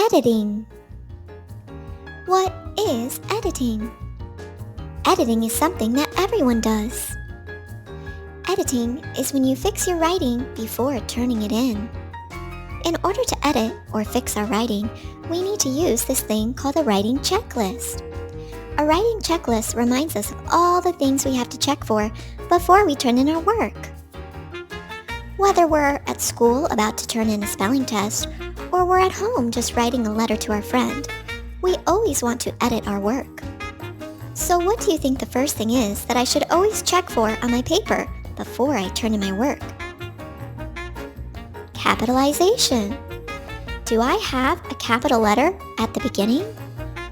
Editing. What is editing? Editing is something that everyone does. Editing is when you fix your writing before turning it in. In order to edit or fix our writing, we need to use this thing called a writing checklist. A writing checklist reminds us of all the things we have to check for before we turn in our work. Whether we're at school about to turn in a spelling test, or we're at home just writing a letter to our friend, we always want to edit our work. So what do you think the first thing is that I should always check for on my paper before I turn in my work? Capitalization. Do I have a capital letter at the beginning?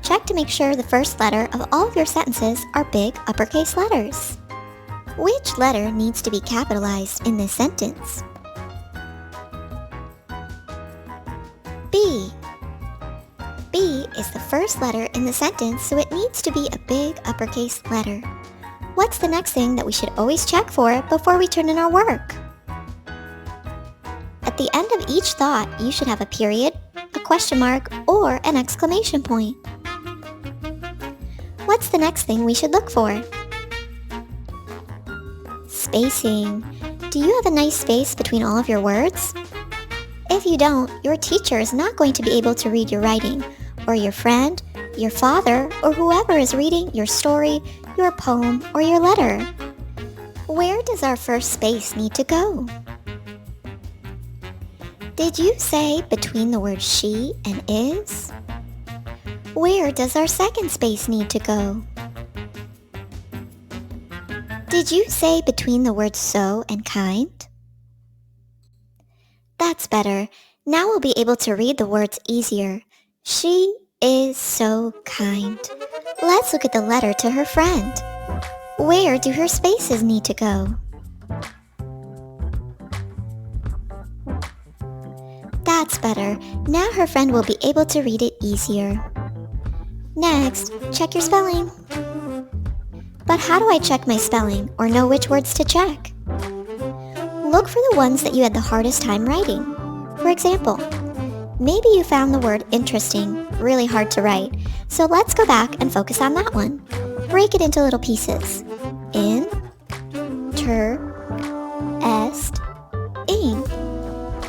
Check to make sure the first letter of all of your sentences are big uppercase letters. Which letter needs to be capitalized in this sentence? B. B is the first letter in the sentence, so it needs to be a big uppercase letter. What's the next thing that we should always check for before we turn in our work? At the end of each thought, you should have a period, a question mark, or an exclamation point. What's the next thing we should look for? Spacing. Do you have a nice space between all of your words? If you don't, your teacher is not going to be able to read your writing, or your friend, your father, or whoever is reading your story, your poem, or your letter. Where does our first space need to go? Did you say between the words she and is? Where does our second space need to go? Did you say between the words so and kind? That's better. Now we'll be able to read the words easier. She is so kind. Let's look at the letter to her friend. Where do her spaces need to go? That's better. Now her friend will be able to read it easier. Next, check your spelling. But how do I check my spelling or know which words to check? Look for the ones that you had the hardest time writing. For example, maybe you found the word interesting really hard to write, so let's go back and focus on that one. Break it into little pieces. In, ter, est, ing.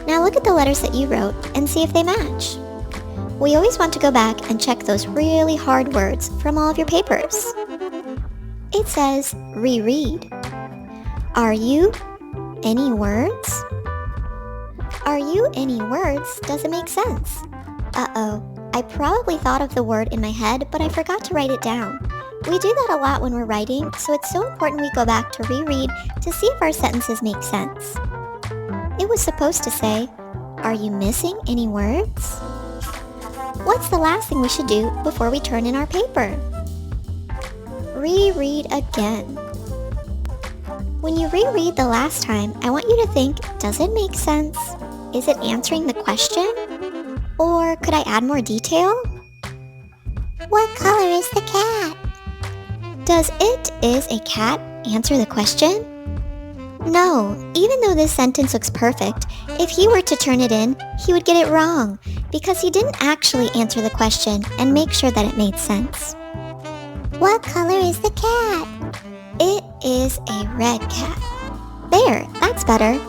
Now look at the letters that you wrote and see if they match. We always want to go back and check those really hard words from all of your papers. It says reread. Are you any words? Are you any words doesn't make sense. Uh-oh, I probably thought of the word in my head, but I forgot to write it down. We do that a lot when we're writing, so it's so important we go back to reread to see if our sentences make sense. It was supposed to say, are you missing any words? What's the last thing we should do before we turn in our paper? Reread again. When you reread the last time, I want you to think, does it make sense? Is it answering the question? Or could I add more detail? What color is the cat? Does it is a cat answer the question? No, even though this sentence looks perfect, if he were to turn it in, he would get it wrong because he didn't actually answer the question and make sure that it made sense. What color is the cat? It is a red cat. There, that's better.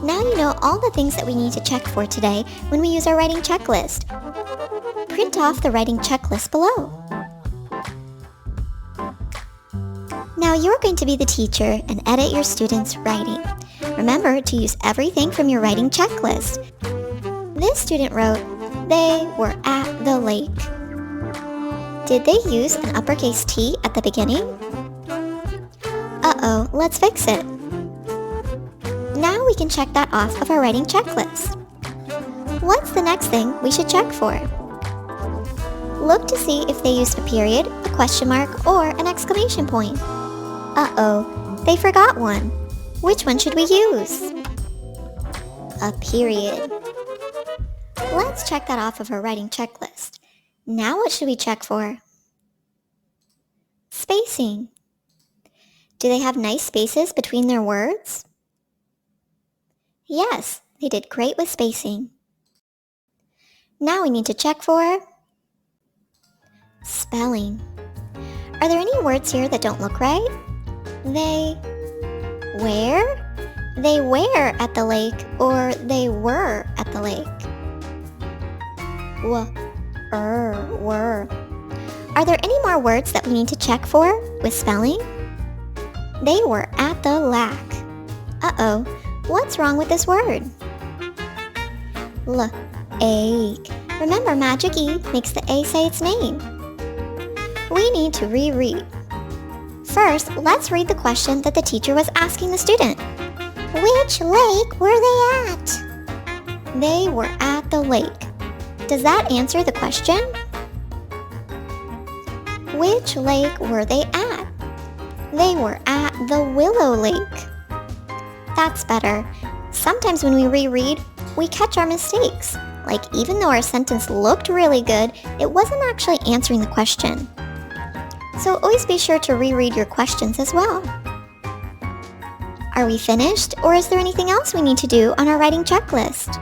Now you know all the things that we need to check for today when we use our writing checklist. Print off the writing checklist below. Now you're going to be the teacher and edit your students' writing. Remember to use everything from your writing checklist. This student wrote, they were at the lake. Did they use an uppercase T at the beginning? Uh-oh, let's fix it. Now we can check that off of our writing checklist. What's the next thing we should check for? Look to see if they used a period, a question mark, or an exclamation point. Uh-oh, they forgot one. Which one should we use? A period. Let's check that off of our writing checklist. Now what should we check for? Spacing. Do they have nice spaces between their words? Yes, they did great with spacing. Now we need to check for spelling. Are there any words here that don't look right? They where? They were at the lake, or they were at the lake. Were. Are there any more words that we need to check for with spelling? They were at the lack. Uh-oh, what's wrong with this word? Ache. Remember, magic E makes the A say its name. We need to reread. First, let's read the question that the teacher was asking the student. Which lake were they at? They were at the lake. Does that answer the question? Which lake were they at? They were at the Willow Lake. That's better. Sometimes when we reread, we catch our mistakes. Like even though our sentence looked really good, it wasn't actually answering the question. So always be sure to reread your questions as well. Are we finished, or is there anything else we need to do on our writing checklist?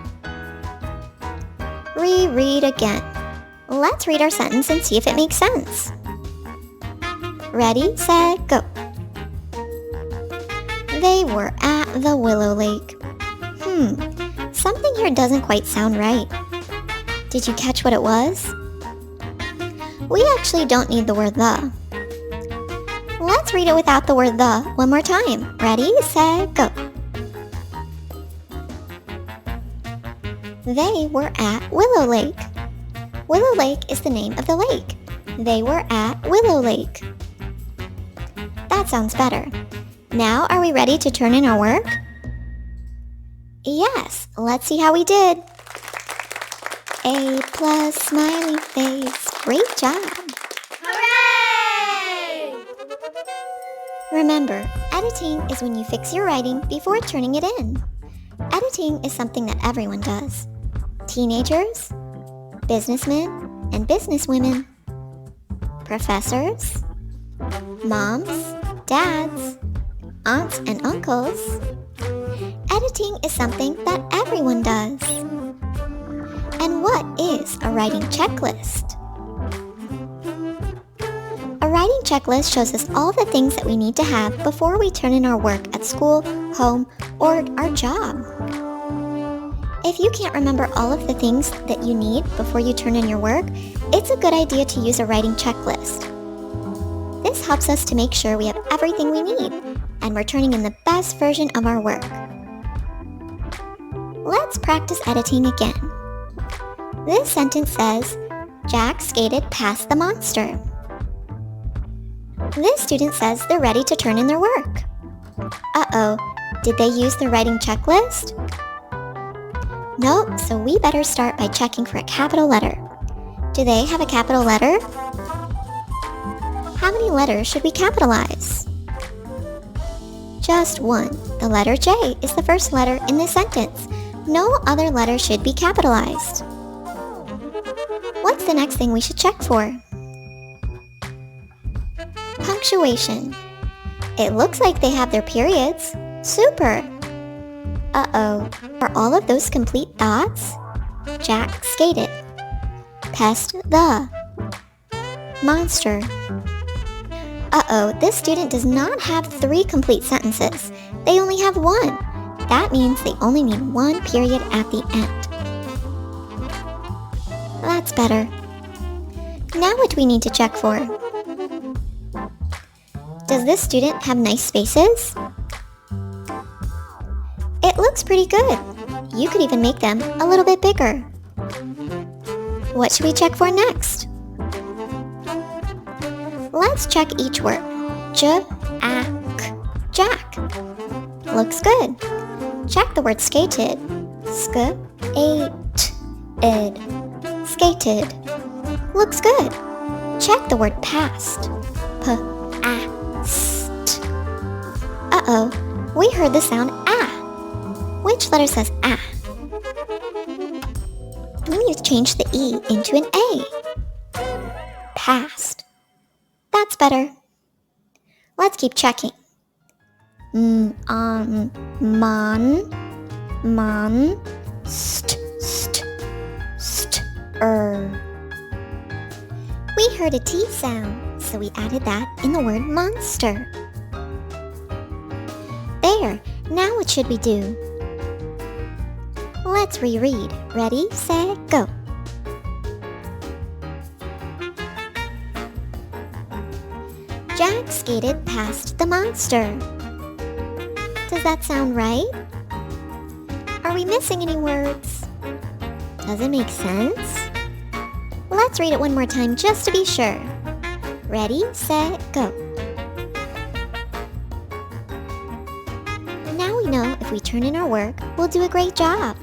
Reread again. Let's read our sentence and see if it makes sense. Ready, set, go. They were at the Willow Lake. Something here doesn't quite sound right. Did you catch what it was? We actually don't need the word the. Let's read it without the word the one more time. Ready, set, go. They were at Willow Lake. Willow Lake is the name of the lake. They were at Willow Lake. That sounds better. Now, are we ready to turn in our work? Yes, let's see how we did. A+, smiley face. Great job. Hooray! Remember, editing is when you fix your writing before turning it in. Editing is something that everyone does. Teenagers, businessmen and businesswomen, professors, moms, dads, aunts and uncles. Editing is something that everyone does. And what is a writing checklist? A writing checklist shows us all the things that we need to have before we turn in our work at school, home, or our job. If you can't remember all of the things that you need before you turn in your work, it's a good idea to use a writing checklist. This helps us to make sure we have everything we need, and we're turning in the best version of our work. Let's practice editing again. This sentence says, Jack skated past the monster. This student says they're ready to turn in their work. Uh-oh, did they use the writing checklist? Nope, so we better start by checking for a capital letter. Do they have a capital letter? How many letters should we capitalize? Just one. The letter J is the first letter in this sentence. No other letter should be capitalized. What's the next thing we should check for? Punctuation. It looks like they have their periods. Super! Uh-oh, are all of those complete thoughts? Jack skated. Pest the monster. Uh-oh, this student does not have 3 complete sentences. They only have 1. That means they only need 1 period at the end. That's better. Now what do we need to check for? Does this student have nice spaces? It looks pretty good. You could even make them a little bit bigger. What should we check for next? Let's check each word. J-a-k, Jack. Looks good. Check the word skated. Sk-ate-ed, skated. Looks good. Check the word past. P-a-st. Uh-oh, we heard the sound ah. Which letter says ah? We need to change the E into an A. Past. That's better. Let's keep checking. Man, st, We heard a T sound, so we added that in the word monster. There, now what should we do? Let's reread. Ready, set, go. Jack skated past the monster. Does that sound right? Are we missing any words? Does it make sense? Let's read it one more time just to be sure. Ready, set, go. Now we know if we turn in our work, we'll do a great job.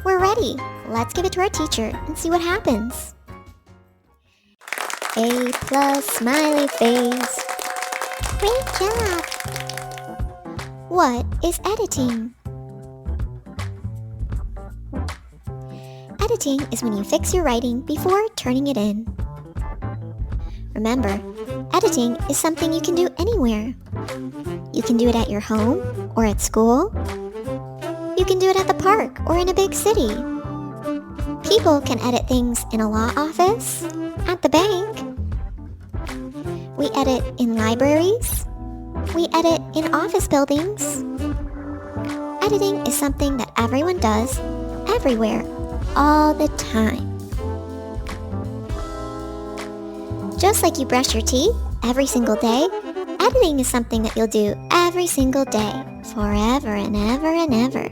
We're ready. Let's give it to our teacher and see what happens. A plus smiley face. Great job! What is editing? Editing is when you fix your writing before turning it in. Remember, editing is something you can do anywhere. You can do it at your home or at school. You can do it at the park or in a big city. People can edit things in a law office, at the bank. We edit in libraries. We edit in office buildings. Editing is something that everyone does, everywhere, all the time. Just like you brush your teeth every single day, editing is something that you'll do every single day, forever and ever and ever.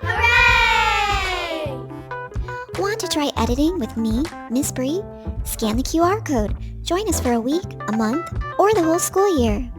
Hooray! Want to try editing with me, Miss Bree? Scan the QR code. Join us for a week, a month, or the whole school year.